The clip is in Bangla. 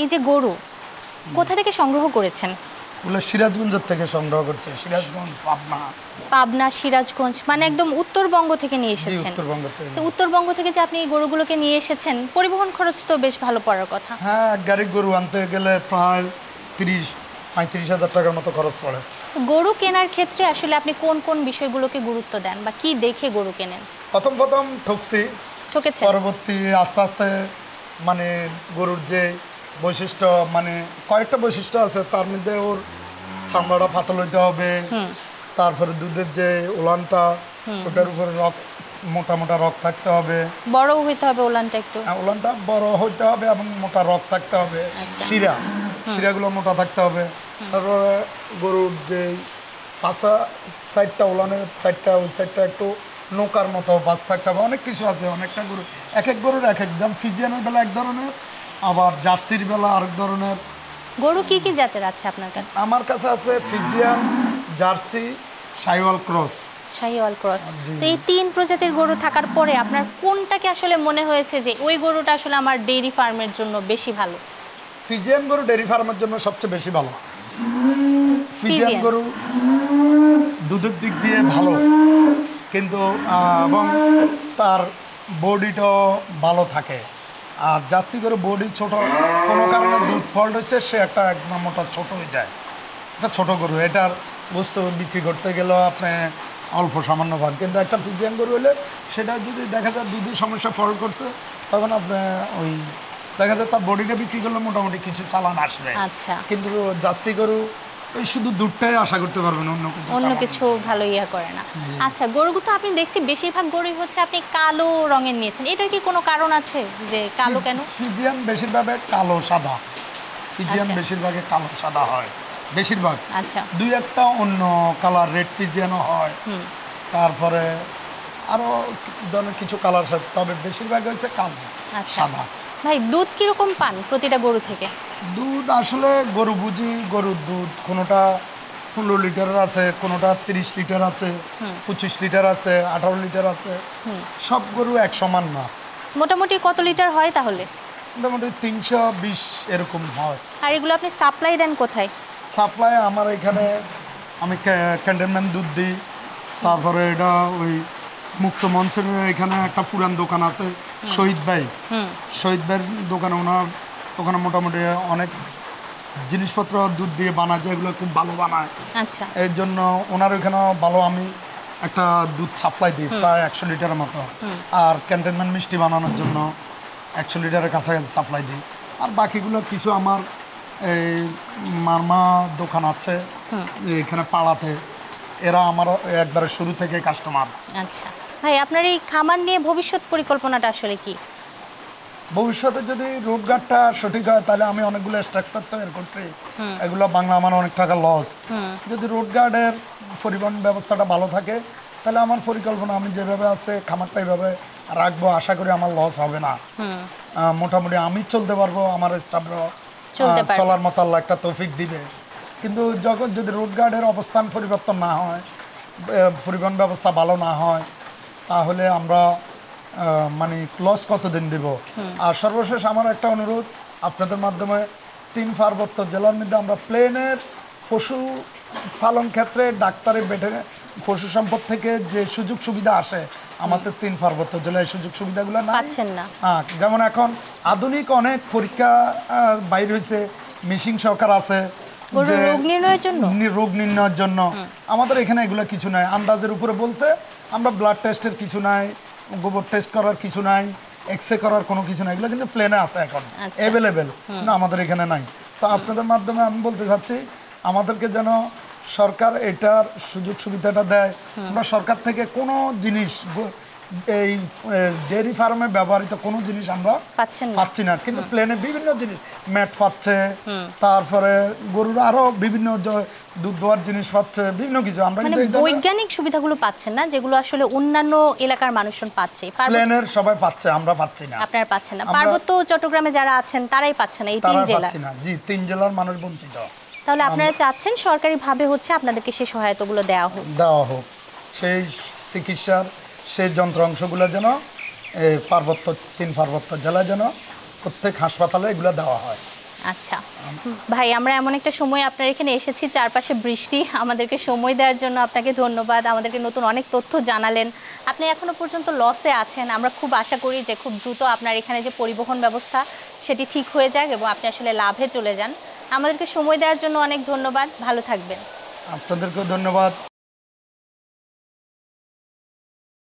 এই যে গরু কোথা থেকে সংগ্রহ করেছেন? বলে সিরাজগঞ্জ থেকে সংগ্রহ করছে, সিরাজগঞ্জ, পাবনা। পাবনা, সিরাজগঞ্জ, মানে একদম উত্তরবঙ্গ থেকে নিয়ে জি, এসেছেন। উত্তরবঙ্গ থেকে। তো উত্তরবঙ্গ থেকে যে আপনি এই গরুগুলোকে নিয়ে এসেছেন, পরিবহন খরচ তো বেশ ভালো পড়ার কথা। হ্যাঁ, এক গাড়ি গরু আনতে গেলে প্রায় ৩০-৩৫ হাজার টাকার মতো খরচ পড়ে। গরু কেনার ক্ষেত্রে আসলে আপনি কোন কোন বিষয়গুলোকে গুরুত্ব দেন বা কি দেখে গরু কেনেন? প্রথম ঠকছি, ঠকেছেন? পরবর্তী আস্তে আস্তে মানে গরুর যে বৈশিষ্ট্য, মানে কয়েকটা বৈশিষ্ট্য আছে, তার মধ্যে ওর চামড়াটা পাতল হইতে হবে, তারপরে দুধের যে উলানটা ওটার উপরে রক, মোটা মোটা রক থাকতে হবে, বড় হইতে হবে ওলানটা একটু। উলানটা বড় হইতে হবে এবং মোটা রক থাকতে হবে, আচ্ছা। শিরাগুলো মোটা থাকতে হবে। তারপরে গরুর যে পাছা সাইডটা, উলানের সাইডটা, ওই সাইডটা একটু নৌকার মতো বাস থাকতে হবে। অনেক কিছু আছে, অনেকটা গরু, এক এক গরুর এক এক, যেমন ফিজিয়ানের বেলা এক ধরনের, আবার জার্সির বেলা আরেক ধরনের। গরু কি কি জাতের আছে আপনার কাছে? আমার কাছে আছে Friesian, jersey, Sahiwal cross. Sahiwal cross. তো এই 3 প্রজাতির গরু থাকার পরে আপনার কোনটাকে আসলে মনে হয়েছে যে ওই গরুটা আসলে আমার ডেইরি ফার্মের জন্য বেশি ভালো? ফিজিয়ান গরু ডেয়ারি ফার্মের জন্য সবচেয়ে বেশি ভালো। ফিজিয়ান গরু দুধের দিক দিয়ে ভালো, কিন্তু এবং তার বডিটাও ভালো থাকে। আর জার্সি গরু বডি ছোট, কোনো কারণে দুধ ফল্ট হয়েছে, সে একটা একদম ওটা ছোট হয়ে যায়। এটা ছোট গরু, এটার বস্তু বিক্রি করতে গেলেও আপনি অল্প সামান্য পান। কিন্তু একটা ফিজিয়ান গরু হলে সেটা যদি দেখা যায় দুধের সমস্যা ফল্ট করছে, তখন আপনি ওই দেখা যায় তার বডিটা বিক্রি করলে মোটামুটি কিছু চালান আসবে। আচ্ছা। কিন্তু জার্সি গরু ওই শুধু দুধটাই আশা করতে পারবেন, অন্য কিছু ভালো ইয়া করে না। আচ্ছা, গরুগুলো তো আপনি দেখছি বেশিরভাগ গরুই হচ্ছে আপনি কালো রঙের নিয়েছেন, এটার কি কোনো কারণ আছে যে কালো কেন? ফিজিয়ান বেশিরভাগে কালো সাদা, ফিজিয়ান আচ্ছা। বেশিরভাগে কালো সাদা হয় বেশিরভাগ। আচ্ছা। দুই একটা অন্য কালার, রেড ফিজিয়ানও হয়, তারপরে আরো ধরনের কিছু কালার, তবে বেশিরভাগ হচ্ছে কালো সাদা। ভাই, দুধ কিরকম পান প্রতিটা গরু থেকে? দুধ আসলে গরু বুঝি, গরুর দুধ কোনোটা 15 লিটারের আছে, কোনোটা 30 লিটার আছে, 25 লিটার আছে, 18 লিটার আছে। সব গরু এক সমান না। মোটামুটি কত লিটার হয় তাহলে? মোটামুটি 320 এরকম হয়। আর এগুলো আপনি সাপ্লাই দেন কোথায়? সাপ্লাই আমার এখানে, আমি ক্যান্টনমেন্ট দুধ দিই। তারপরে এটা ওই মুক্ত মঞ্চের এখানে একটা পুরান দোকান আছে, শহীদ ভাইয়ের দোকানে, ওখানে মোটামুটি অনেক জিনিসপত্র দুধ দিয়ে বানায়, যেগুলো খুব ভালো বানায়। আচ্ছা। এর জন্য ওনার ওইখানে ভালো আমি একটা দুধ সাপ্লাই দিই, প্রায় 100 লিটারের মতো। আর ক্যান্টনমেন্ট মিষ্টি বানানোর জন্য 100 লিটারের কাছাকাছি সাপ্লাই দিই। আর বাকিগুলো কিছু আমার এই মারমা দোকান আছে এখানে পাড়াতে, এরা আমার একবারে শুরু থেকে কাস্টমার। আচ্ছা ভাই, আপনার এই খামার নিয়ে ভবিষ্যৎ পরিকল্পনাটা আসলে কি? ভবিষ্যতে যদি রুটঘাটটা সঠিক হয়, তাহলে আমি অনেকগুলো স্ট্রাকচার তৈরি করছি, এগুলো বাংলা আমার অনেক টাকা লস। যদি রুটঘাটের পরিবহন ব্যবস্থাটা ভালো থাকে, তাহলে আমার পরিকল্পনা, আমি যেভাবে আছে খামারটা এইভাবে রাখবো, আশা করি আমার লস হবে না। মোটামুটি আমি চলতে পারবো, আমার স্টাফরাও চলার মতো আল্লাহ একটা তৌফিক দিবে। কিন্তু যখন যদি রুটঘাটের অবস্থান পরিবর্তন না হয়, পরিবহন ব্যবস্থা ভালো না হয়, তাহলে আমরা মানে লস কতদিন দেব। আর সর্বশেষ আমার একটা অনুরোধ আপনাদের মাধ্যমে, 3 পার্বত্য জেলার মধ্যে আমরা প্লেনের পশু পালন ক্ষেত্রে ডাক্তারি পশু সম্পদ থেকে যে সুযোগ সুবিধা আসে, আমাদের 3 পার্বত্য জেলায় সুযোগ সুবিধাগুলো পাচ্ছেন না। যেমন এখন আধুনিক অনেক পরীক্ষা বাইর হয়েছে, মিশিং সরকার আছে যে রোগ নির্ণয়ের জন্য। আমাদের এখানে এগুলো কিছু নাই, আন্দাজের উপরে বলছে। আমরা ব্লাড টেস্টের কিছু নাই, গোবর টেস্ট করার কিছু নাই, এক্সরে করার কোনো কিছু নাই, এগুলো কিন্তু প্লেনে আছে এখন অ্যাভেলেবেল, কিন্তু আমাদের এখানে নাই। তো আপনাদের মাধ্যমে আমি বলতে চাচ্ছি, আমাদেরকে যেন সরকার এটার সুযোগ সুবিধাটা দেয়। আমরা সরকার থেকে কোনো জিনিস, এই ডেয়ারি ফার্মে ব্যবহৃত কোনো জিনিস আমরা পাচ্ছি না, কিন্তু প্লেনে বিভিন্ন জিনিস ম্যাট পাচ্ছে, তারপরে গরুর আরো বিভিন্ন দুধ দোয়ার জিনিস পাচ্ছে, বিভিন্ন কিছু। আমরা কিন্তু বৈজ্ঞানিক সুবিধাগুলো পাচ্ছেন না, যেগুলো আসলে অন্যান্য এলাকার মানুষজন পাচ্ছে। প্লেনের সবাই পাচ্ছে, আমরা পাচ্ছি না। আপনারা পাচ্ছেন না, পার্বত্য চট্টগ্রামে যারা আছেন তারাই পাচ্ছে না, এই 3 জেলা। জি, 3 জেলার মানুষ বঞ্চিত। তাহলে আপনারা চাচ্ছেন সরকারিভাবে হচ্ছে আপনাদেরকে সেই সহায়তাগুলো দেওয়া হোক, সেই চিকিৎসার সেই যন্ত্রাংশগুলো যেন পার্বত্য 3 পার্বত্য জেলায় যেন প্রত্যেক হাসপাতালে এগুলো দেওয়া হয়। আচ্ছা ভাই, আমরা এমন একটা সময় আপনার এখানে এসেছি, চারপাশে বৃষ্টি, আমাদেরকে সময় দেওয়ার জন্য আপনাকে ধন্যবাদ। আমাদেরকে নতুন অনেক তথ্য জানালেন। আপনি এখনো পর্যন্ত লসে আছেন, আমরা খুব আশা করি যে খুব দ্রুত আপনার এখানে যে পরিবহন ব্যবস্থা সেটি ঠিক হয়ে যাক এবং আপনি আসলে লাভে চলে যান। আমাদেরকে সময় দেওয়ার জন্য অনেক ধন্যবাদ, ভালো থাকবেন। আপনাদেরকেও ধন্যবাদ।